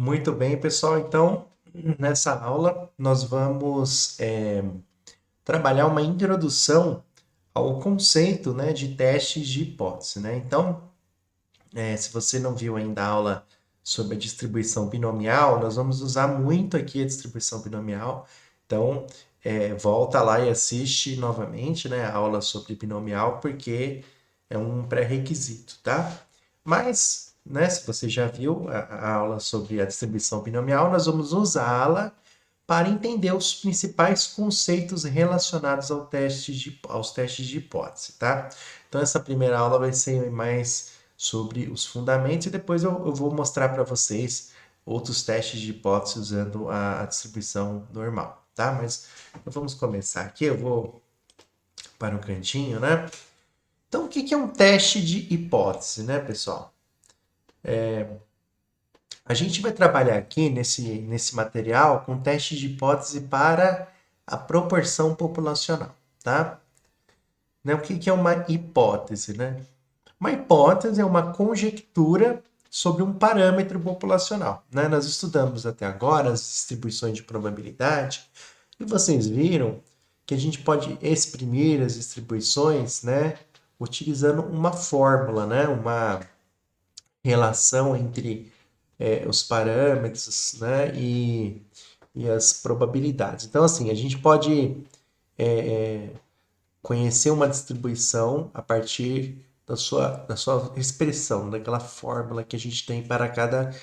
Muito bem, pessoal. Então, nessa aula, nós vamos trabalhar uma introdução ao conceito, né, de testes de hipótese, né? Então, se você não viu ainda a aula sobre a distribuição binomial, nós vamos usar muito aqui a distribuição binomial. Então, volta lá e assiste novamente, né, a aula sobre binomial, porque é um pré-requisito, tá? Mas, né, se você já viu a aula sobre a distribuição binomial, nós vamos usá-la para entender os principais conceitos relacionados aos testes de hipótese, tá? Então, essa primeira aula vai ser mais sobre os fundamentos e depois eu vou mostrar para vocês outros testes de hipótese usando a distribuição normal, tá? Mas vamos começar aqui, eu vou para o cantinho, né? Então, o que é um teste de hipótese, né, pessoal? A gente vai trabalhar aqui nesse material com teste de hipótese para a proporção populacional, tá? Né? O que é uma hipótese, né? Uma hipótese é uma conjectura sobre um parâmetro populacional, né? Nós estudamos até agora as distribuições de probabilidade e vocês viram que a gente pode exprimir as distribuições, né, utilizando uma fórmula, né, uma relação entre os parâmetros, né, e as probabilidades. Então, assim, a gente pode conhecer uma distribuição a partir da sua expressão, daquela fórmula que a gente tem para cada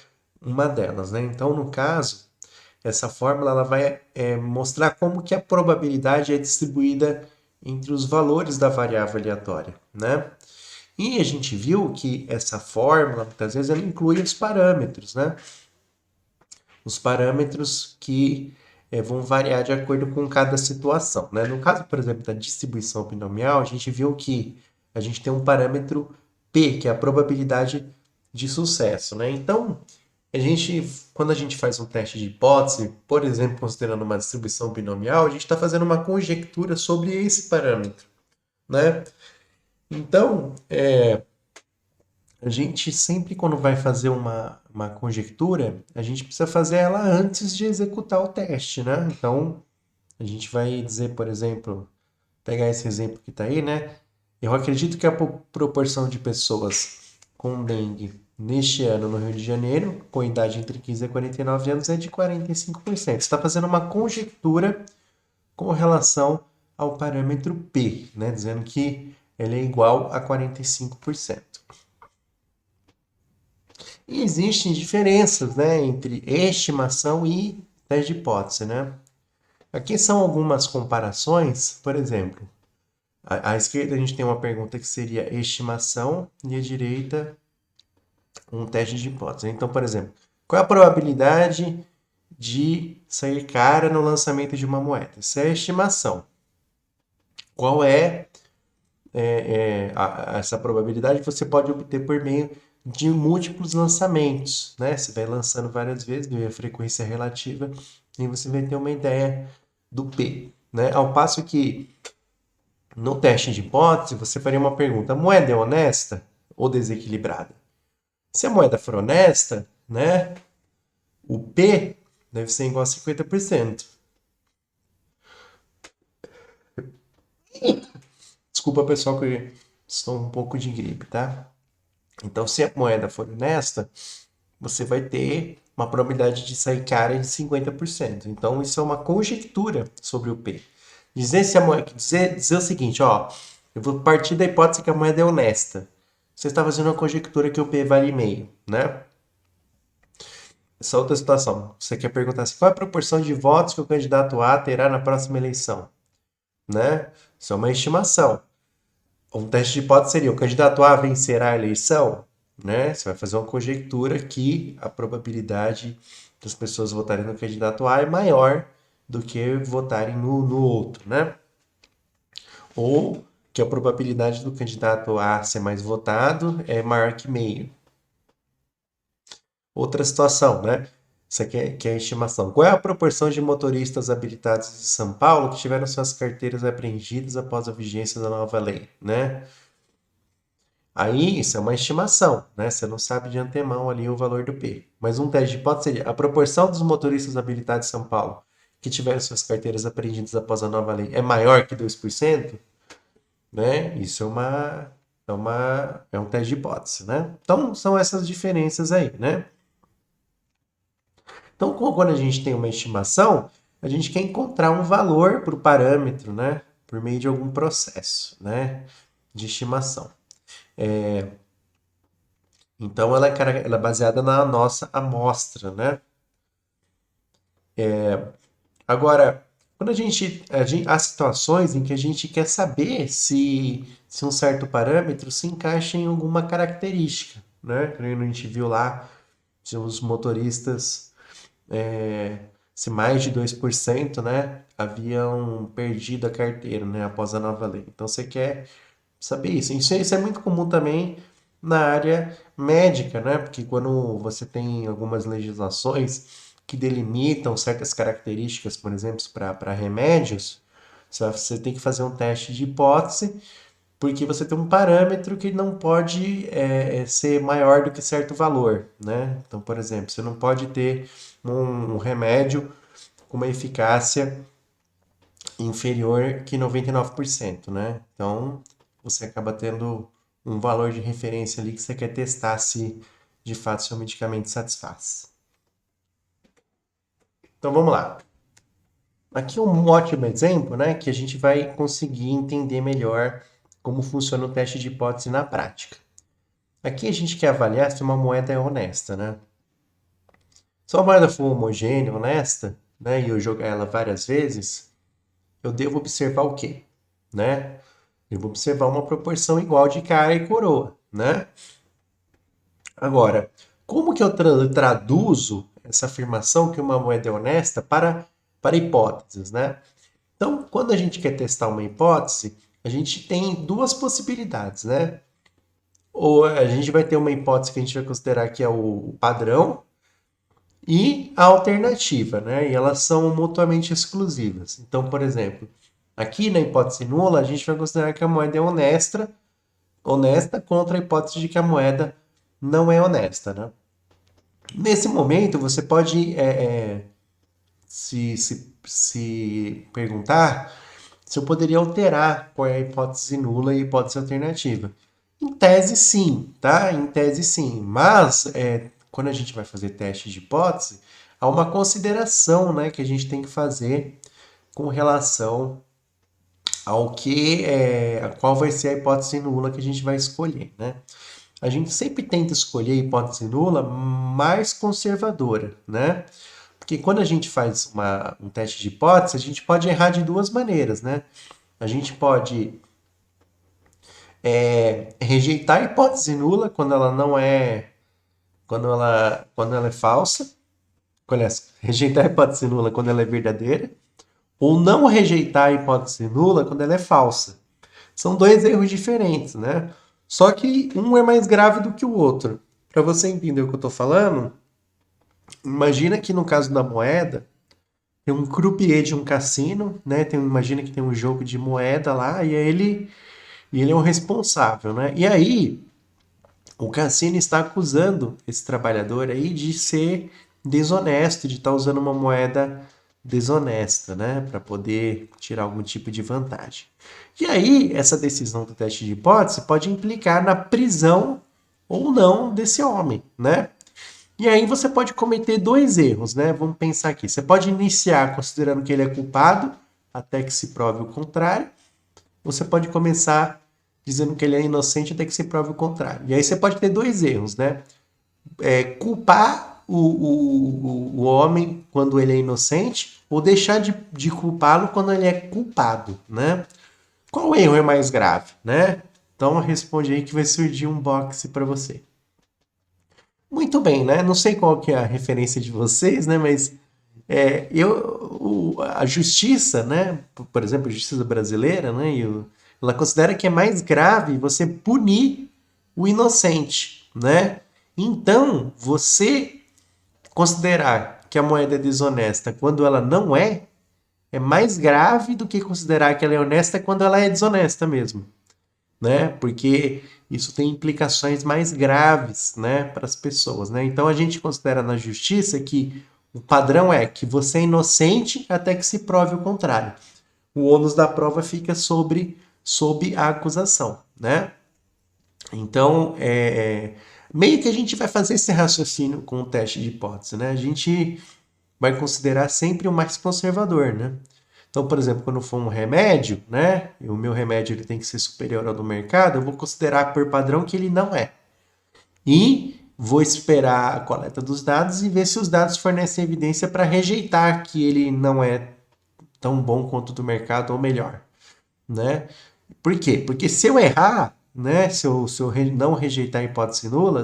uma delas, né? Então, no caso, essa fórmula ela vai mostrar como que a probabilidade é distribuída entre os valores da variável aleatória, né? E a gente viu que essa fórmula, muitas vezes, ela inclui os parâmetros, né? Os parâmetros que vão variar de acordo com cada situação, né? No caso, por exemplo, da distribuição binomial, a gente viu que a gente tem um parâmetro P, que é a probabilidade de sucesso, né? Então, quando a gente faz um teste de hipótese, por exemplo, considerando uma distribuição binomial, a gente está fazendo uma conjectura sobre esse parâmetro, né? Então, a gente sempre, quando vai fazer uma conjectura, a gente precisa fazer ela antes de executar o teste, né? Então, a gente vai dizer, por exemplo, pegar esse exemplo que está aí, né? Eu acredito que a proporção de pessoas com dengue neste ano no Rio de Janeiro, com idade entre 15 e 49 anos, é de 45%. Você está fazendo uma conjectura com relação ao parâmetro P, né? Dizendo que ele é igual a 45%. E existem diferenças, né, entre estimação e teste de hipótese, né? Aqui são algumas comparações, por exemplo, à esquerda a gente tem uma pergunta que seria estimação e à direita um teste de hipótese. Então, por exemplo, qual é a probabilidade de sair cara no lançamento de uma moeda? Isso é a estimação. Qual essa probabilidade você pode obter por meio de múltiplos lançamentos, né? Você vai lançando várias vezes, vê a frequência relativa, e você vai ter uma ideia do P, né? Ao passo que no teste de hipótese, você faria uma pergunta: a moeda é honesta ou desequilibrada? Se a moeda for honesta, né, o P deve ser igual a 50%. Desculpa, pessoal, que estou um pouco de gripe, tá? Então, se a moeda for honesta, você vai ter uma probabilidade de sair cara de 50%. Então, isso é uma conjectura sobre o P. Dizer o seguinte, ó, eu vou partir da hipótese que a moeda é honesta. Você está fazendo uma conjectura que o P vale meio, né? Essa outra situação. Você quer perguntar assim, qual é a proporção de votos que o candidato A terá na próxima eleição? Né? Isso é uma estimação. Um teste de hipótese seria, o candidato A vencerá a eleição? Né? Você vai fazer uma conjectura que a probabilidade das pessoas votarem no candidato A é maior do que votarem no outro, né? Ou que a probabilidade do candidato A ser mais votado é maior que meio. Outra situação, né? Isso aqui que é a estimação. Qual é a proporção de motoristas habilitados de São Paulo que tiveram suas carteiras apreendidas após a vigência da nova lei, né? Aí, isso é uma estimação, né? Você não sabe de antemão ali o valor do P. Mas um teste de hipótese seria a proporção dos motoristas habilitados em São Paulo que tiveram suas carteiras apreendidas após a nova lei é maior que 2%, né? Isso é um teste de hipótese, né? Então, são essas diferenças aí, né? Então, quando a gente tem uma estimação, a gente quer encontrar um valor para o parâmetro, né? Por meio de algum processo, né? De estimação. Então, ela é baseada na nossa amostra, né? Agora, quando há situações em que a gente quer saber se um certo parâmetro se encaixa em alguma característica, né? Que a gente viu lá, se os motoristas, é, se mais de 2%, né, haviam perdido a carteira, né, após a nova lei. Então, você quer saber isso. Isso é muito comum também na área médica, né? Porque quando você tem algumas legislações que delimitam certas características, por exemplo, para remédios, você tem que fazer um teste de hipótese, porque você tem um parâmetro que não pode ser maior do que certo valor, né? Então, por exemplo, você não pode ter um remédio com uma eficácia inferior que 99%, né? Então, você acaba tendo um valor de referência ali que você quer testar se de fato seu medicamento satisfaz. Então, vamos lá. Aqui é um ótimo exemplo, né, que a gente vai conseguir entender melhor como funciona o teste de hipótese na prática. Aqui a gente quer avaliar se uma moeda é honesta, né? Se uma moeda for homogênea, honesta, né, e eu jogar ela várias vezes, eu devo observar o quê? Né? Eu vou observar uma proporção igual de cara e coroa, né? Agora, como que eu traduzo essa afirmação que uma moeda é honesta para hipóteses, né? Então, quando a gente quer testar uma hipótese, a gente tem duas possibilidades, né? Ou a gente vai ter uma hipótese que a gente vai considerar que é o padrão e a alternativa, né? E elas são mutuamente exclusivas. Então, por exemplo, aqui na hipótese nula, a gente vai considerar que a moeda é honesta contra a hipótese de que a moeda não é honesta, né? Nesse momento, você pode se perguntar se eu poderia alterar qual é a hipótese nula e a hipótese alternativa. Em tese, sim, tá? Em tese, sim. Mas, quando a gente vai fazer teste de hipótese, há uma consideração, né, que a gente tem que fazer com relação ao a qual vai ser a hipótese nula que a gente vai escolher, né? A gente sempre tenta escolher a hipótese nula mais conservadora, né? Porque quando a gente faz um teste de hipótese, a gente pode errar de duas maneiras, né? A gente pode rejeitar a hipótese nula quando ela não é, quando ela é falsa, aliás, rejeitar a hipótese nula quando ela é verdadeira, ou não rejeitar a hipótese nula quando ela é falsa. São dois erros diferentes, né? Só que um é mais grave do que o outro. Para você entender o que eu estou falando, imagina que no caso da moeda, tem um croupier de um cassino, né? Imagina que tem um jogo de moeda lá e ele é o responsável, né? E aí, o cassino está acusando esse trabalhador aí de ser desonesto, de estar usando uma moeda desonesta, né, para poder tirar algum tipo de vantagem. E aí, essa decisão do teste de hipótese pode implicar na prisão ou não desse homem, né? E aí você pode cometer dois erros, né? Vamos pensar aqui. Você pode iniciar considerando que ele é culpado até que se prove o contrário. Você pode começar dizendo que ele é inocente até que se prove o contrário. E aí você pode ter dois erros, né? Culpar o homem quando ele é inocente ou deixar de culpá-lo quando ele é culpado, né? Qual erro é mais grave, né? Então responde aí que vai surgir um boxe para você. Muito bem, né? Não sei qual que é a referência de vocês, né? Mas a justiça, né? Por exemplo, a justiça brasileira, né? Ela considera que é mais grave você punir o inocente, né? Então, você considerar que a moeda é desonesta quando ela não é mais grave do que considerar que ela é honesta quando ela é desonesta mesmo. né? Porque isso tem implicações mais graves, né, para as pessoas, né? Então a gente considera na justiça que o padrão é que você é inocente até que se prove o contrário. O ônus da prova fica sobre a acusação, né? Então, meio que a gente vai fazer esse raciocínio com o teste de hipótese, né? A gente vai considerar sempre o mais conservador, né? Então, por exemplo, quando for um remédio, né? E o meu remédio ele tem que ser superior ao do mercado, eu vou considerar por padrão que ele não é. E vou esperar a coleta dos dados e ver se os dados fornecem evidência para rejeitar que ele não é tão bom quanto o do mercado ou melhor, né? Por quê? Porque se eu errar, né, se eu não rejeitar a hipótese nula,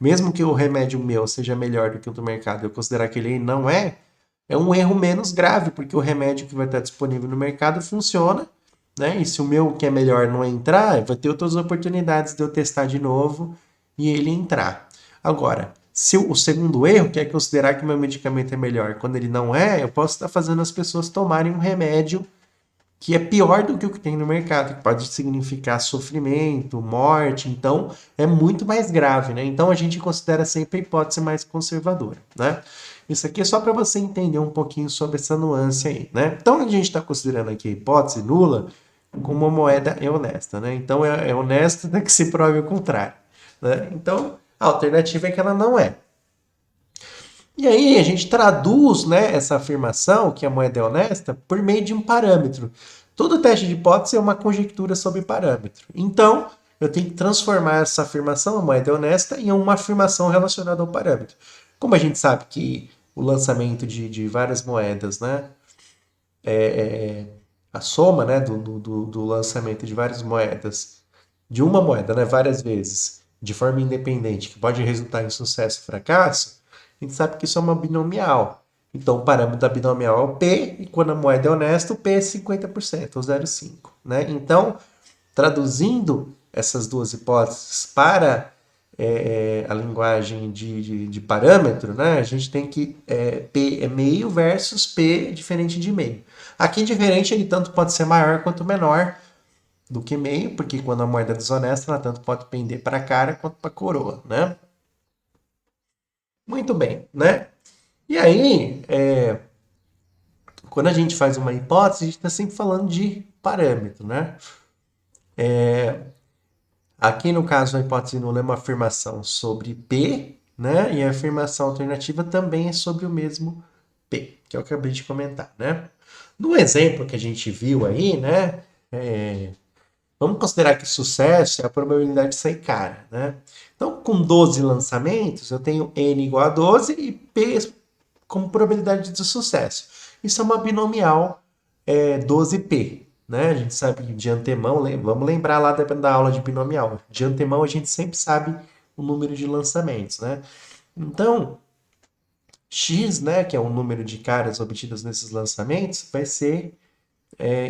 mesmo que o remédio meu seja melhor do que o do mercado, eu considerar que ele não é um erro menos grave, porque o remédio que vai estar disponível no mercado funciona, né? E se o meu que é melhor não entrar, vai ter outras oportunidades de eu testar de novo e ele entrar. Agora, se o segundo erro, que é considerar que o meu medicamento é melhor, quando ele não é, eu posso estar fazendo as pessoas tomarem um remédio que é pior do que o que tem no mercado, que pode significar sofrimento, morte, então é muito mais grave, né? Então a gente considera sempre a hipótese mais conservadora, né? Isso aqui é só para você entender um pouquinho sobre essa nuance aí, né? Então a gente está considerando aqui a hipótese nula como uma moeda honesta, né? Então é honesta até que se prove o contrário, né? Então a alternativa é que ela não é. E aí a gente traduz, né, essa afirmação, que a moeda é honesta, por meio de um parâmetro. Todo teste de hipótese é uma conjectura sobre parâmetro. Então, eu tenho que transformar essa afirmação, a moeda é honesta, em uma afirmação relacionada ao parâmetro. Como a gente sabe que o lançamento de várias moedas, né, a soma, né, do lançamento de várias moedas, de uma moeda, né, várias vezes, de forma independente, que pode resultar em sucesso ou fracasso, a gente sabe que isso é uma binomial. Então, o parâmetro da binomial é o P, e quando a moeda é honesta, o P é 50%, ou 0,5. Né? Então, traduzindo essas duas hipóteses para a linguagem de parâmetro, né? A gente tem que P é meio versus P diferente de meio. Aqui diferente ele tanto pode ser maior quanto menor do que meio, porque quando a moeda é desonesta, ela tanto pode pender para a cara quanto para a coroa, né? Muito bem, né? E aí, quando a gente faz uma hipótese, a gente está sempre falando de parâmetro, né? Aqui, no caso, a hipótese nula é uma afirmação sobre P, né? E a afirmação alternativa também é sobre o mesmo P, que eu acabei de comentar, né? No exemplo que a gente viu aí, né? Vamos considerar que sucesso é a probabilidade de sair cara, né? Então, com 12 lançamentos, eu tenho N igual a 12 e P como probabilidade de sucesso. Isso é uma binomial 12P, né? A gente sabe de antemão, vamos lembrar lá da aula de binomial. De antemão, a gente sempre sabe o número de lançamentos, né? Então, X, né, que é o número de caras obtidas nesses lançamentos, vai ser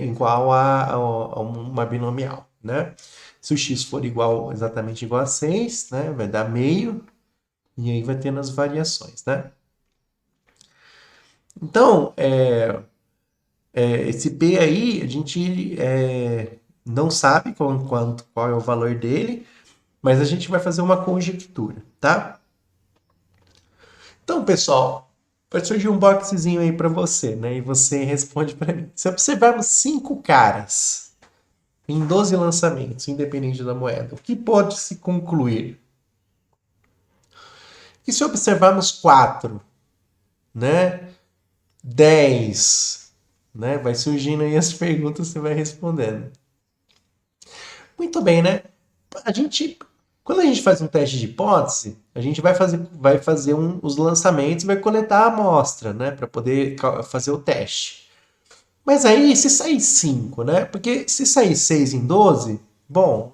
igual a uma binomial, né? Se o x for exatamente igual a 6, né, vai dar meio, e aí vai tendo as variações, né? Então, esse P aí, a gente não sabe qual é o valor dele, mas a gente vai fazer uma conjectura, tá? Então, pessoal, vai surgir um boxezinho aí para você, né? E você responde para mim. Se observarmos 5 caras em 12 lançamentos, independente da moeda, o que pode se concluir? E se observarmos 4, né? 10, né? Vai surgindo aí as perguntas, você vai respondendo. Muito bem, né? A gente, quando a gente faz um teste de hipótese, a gente vai fazer os lançamentos, vai coletar a amostra, né? Para poder fazer o teste. Mas aí, se sair 5, né? Porque se sair 6 em 12, bom,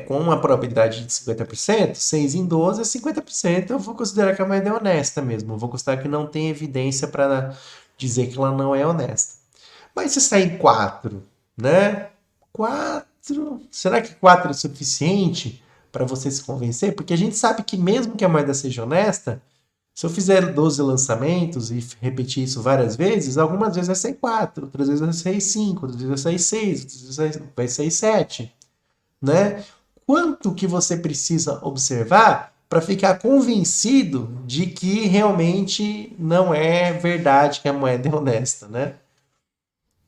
com uma probabilidade de 50%, 6 em 12 é 50%, eu vou considerar que a moeda é honesta mesmo. Eu vou considerar que não tem evidência para dizer que ela não é honesta. Mas se sair 4, né? 4. Será que 4 é suficiente para você se convencer? Porque a gente sabe que mesmo que a moeda seja honesta, Se eu fizer 12 lançamentos e repetir isso várias vezes, algumas vezes vai sair 4, outras vezes vai sair 5, outras vezes vai sair 6, outras vezes vai sair 7, né? Quanto que você precisa observar para ficar convencido de que realmente não é verdade que a moeda é honesta, né?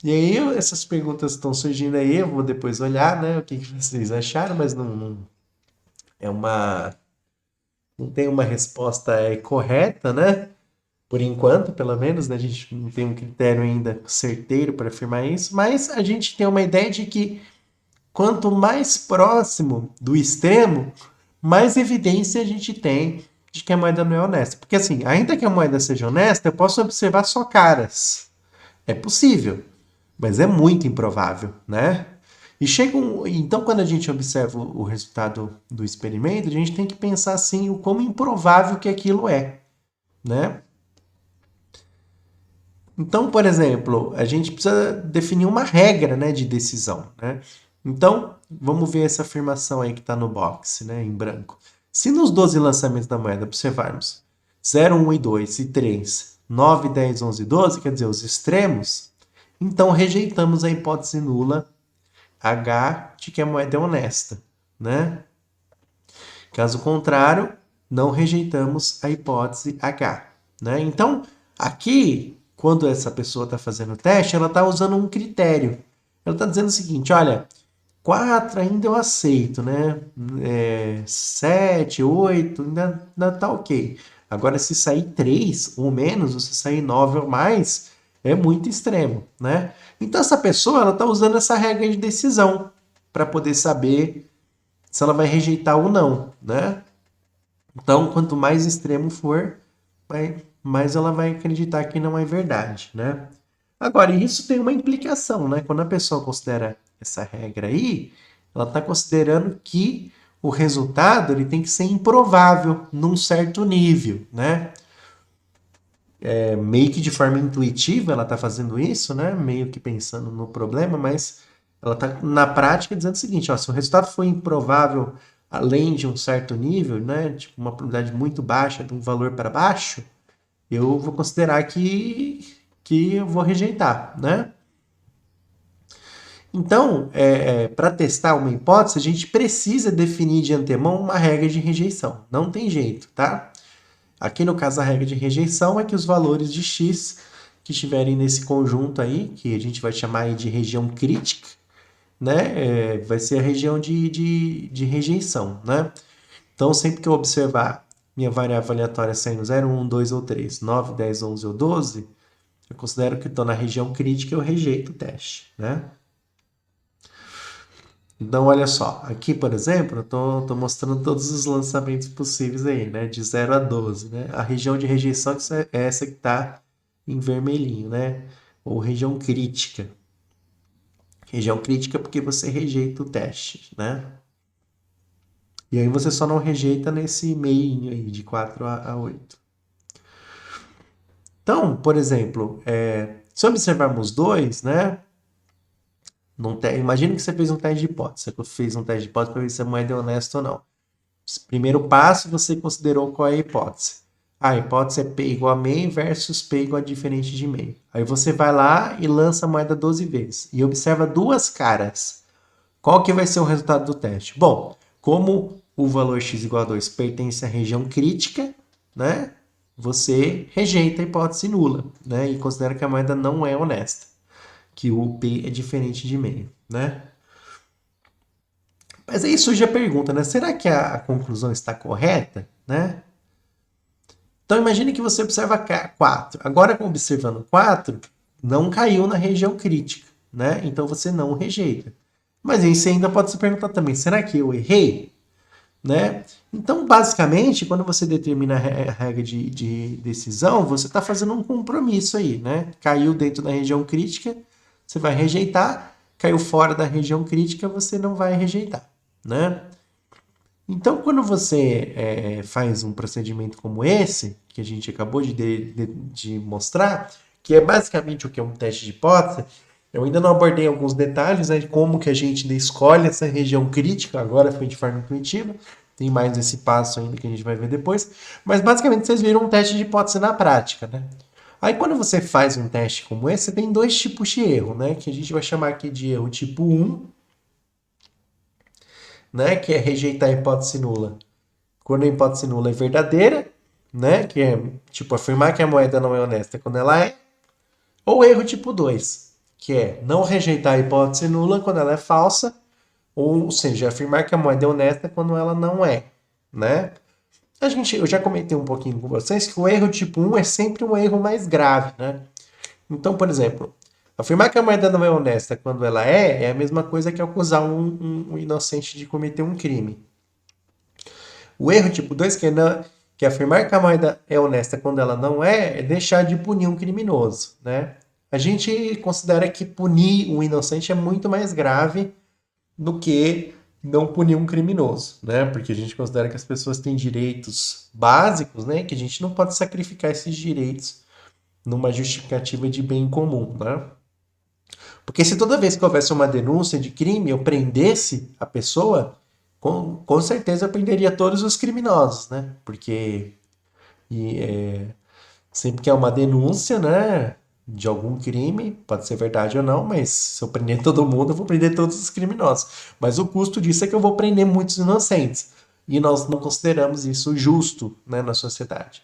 E aí essas perguntas estão surgindo aí, eu vou depois olhar, né, o que vocês acharam, mas não é uma não tem uma resposta correta, né? Por enquanto, pelo menos, né? A gente não tem um critério ainda certeiro para afirmar isso, mas a gente tem uma ideia de que quanto mais próximo do extremo, mais evidência a gente tem de que a moeda não é honesta. Porque assim, ainda que a moeda seja honesta, eu posso observar só caras. É possível, mas é muito improvável, né? E então, quando a gente observa o resultado do experimento, a gente tem que pensar assim o quão improvável que aquilo é, né? Então, por exemplo, a gente precisa definir uma regra, né, de decisão, né? Então, vamos ver essa afirmação aí que está no box, né, em branco. Se nos 12 lançamentos da moeda observarmos 0, 1 e 2 e 3, 9, 10, 11 e 12, quer dizer, os extremos, então rejeitamos a hipótese nula H de que a moeda é honesta, né? Caso contrário, não rejeitamos a hipótese H, né? Então, aqui, quando essa pessoa está fazendo o teste, ela está usando um critério. Ela está dizendo o seguinte, olha, 4 ainda eu aceito, né? 7, 8, ainda tá ok. Agora, se sair 3 ou menos, ou se sair 9 ou mais, é muito extremo, né? Então, essa pessoa, ela está usando essa regra de decisão para poder saber se ela vai rejeitar ou não, né? Então, quanto mais extremo for, mais ela vai acreditar que não é verdade, né? Agora, isso tem uma implicação, né? Quando a pessoa considera essa regra aí, ela está considerando que o resultado ele tem que ser improvável num certo nível, né? Meio que de forma intuitiva ela está fazendo isso, né? Meio que pensando no problema, mas ela está na prática dizendo o seguinte, ó, se o resultado for improvável além de um certo nível, né? Tipo uma probabilidade muito baixa de um valor para baixo, eu vou considerar que eu vou rejeitar, né? Então, para testar uma hipótese, a gente precisa definir de antemão uma regra de rejeição. Não tem jeito, tá? Aqui no caso, a regra de rejeição é que os valores de x que estiverem nesse conjunto aí, que a gente vai chamar aí de região crítica, né? Vai ser a região de rejeição, né? Então, sempre que eu observar minha variável aleatória saindo 0, 1, 2 ou 3, 9, 10, 11 ou 12, eu considero que estou na região crítica e eu rejeito o teste, né? Então, olha só, aqui, por exemplo, eu tô mostrando todos os lançamentos possíveis aí, né? De 0 a 12, né? A região de rejeição é essa que está em vermelhinho, né? Ou região crítica. Região crítica porque você rejeita o teste, né? E aí você só não rejeita nesse meio aí, de 4 a 8. Então, por exemplo, se observarmos dois, né? Imagina que você fez um teste de hipótese. Você fez um teste de hipótese para ver se a moeda é honesta ou não. Primeiro passo, você considerou qual é a hipótese. A hipótese é P igual a meio versus P igual a diferente de meio. Aí você vai lá e lança a moeda 12 vezes. E observa duas caras. Qual que vai ser o resultado do teste? Bom, como o valor x igual a 2 pertence à região crítica, né? Você rejeita a hipótese nula, né? E considera que a moeda não é honesta. Que o P é diferente de meio, né? Mas aí surge a pergunta, né? Será que a conclusão está correta, né? Então imagine que você observa 4. Agora, observando 4, não caiu na região crítica, né? Então você não rejeita. Mas aí você ainda pode se perguntar também, será que eu errei? Né? Então, basicamente, quando você determina a regra de decisão, você está fazendo um compromisso aí, né? Caiu dentro da região crítica, você vai rejeitar. Caiu fora da região crítica, você não vai rejeitar, né? Então, quando você faz um procedimento como esse, que a gente acabou de mostrar, que é basicamente o que é um teste de hipótese, eu ainda não abordei alguns detalhes, né, de como que a gente escolhe essa região crítica, agora foi de forma intuitiva, tem mais esse passo ainda que a gente vai ver depois. Mas basicamente vocês viram um teste de hipótese na prática, né? Aí quando você faz um teste como esse, você tem dois tipos de erro, né? Que a gente vai chamar aqui de erro tipo 1, né? Que é rejeitar a hipótese nula quando a hipótese nula é verdadeira, né? Que é tipo afirmar que a moeda não é honesta quando ela é. Ou erro tipo 2, que é não rejeitar a hipótese nula quando ela é falsa, ou seja, afirmar que a moeda é honesta quando ela não é, né? Eu já comentei um pouquinho com vocês que o erro tipo 1 é sempre um erro mais grave, né? Então, por exemplo, afirmar que a moeda não é honesta quando ela é a mesma coisa que acusar um inocente de cometer um crime. O erro tipo 2, que é afirmar que a moeda é honesta quando ela não é deixar de punir um criminoso, né? A gente considera que punir um inocente é muito mais grave do que não punir um criminoso, né? Porque a gente considera que as pessoas têm direitos básicos, né? Que a gente não pode sacrificar esses direitos numa justificativa de bem comum, né? Porque se toda vez que houvesse uma denúncia de crime eu prendesse a pessoa, com certeza eu prenderia todos os criminosos, né? Porque e, é, sempre que é uma denúncia, né? De algum crime, pode ser verdade ou não, mas se eu prender todo mundo, eu vou prender todos os criminosos. Mas o custo disso é que eu vou prender muitos inocentes. E nós não consideramos isso justo, né, na sociedade.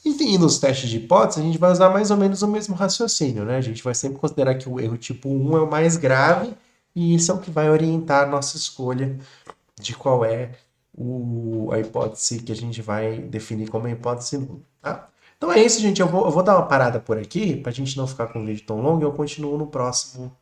E nos testes de hipótese, a gente vai usar mais ou menos o mesmo raciocínio, né? A gente vai sempre considerar que o erro tipo 1 é o mais grave, e isso é o que vai orientar a nossa escolha de qual é a hipótese que a gente vai definir como a hipótese nula, tá? Então é isso, gente. Eu vou dar uma parada por aqui, para a gente não ficar com o vídeo tão longo, e eu continuo no próximo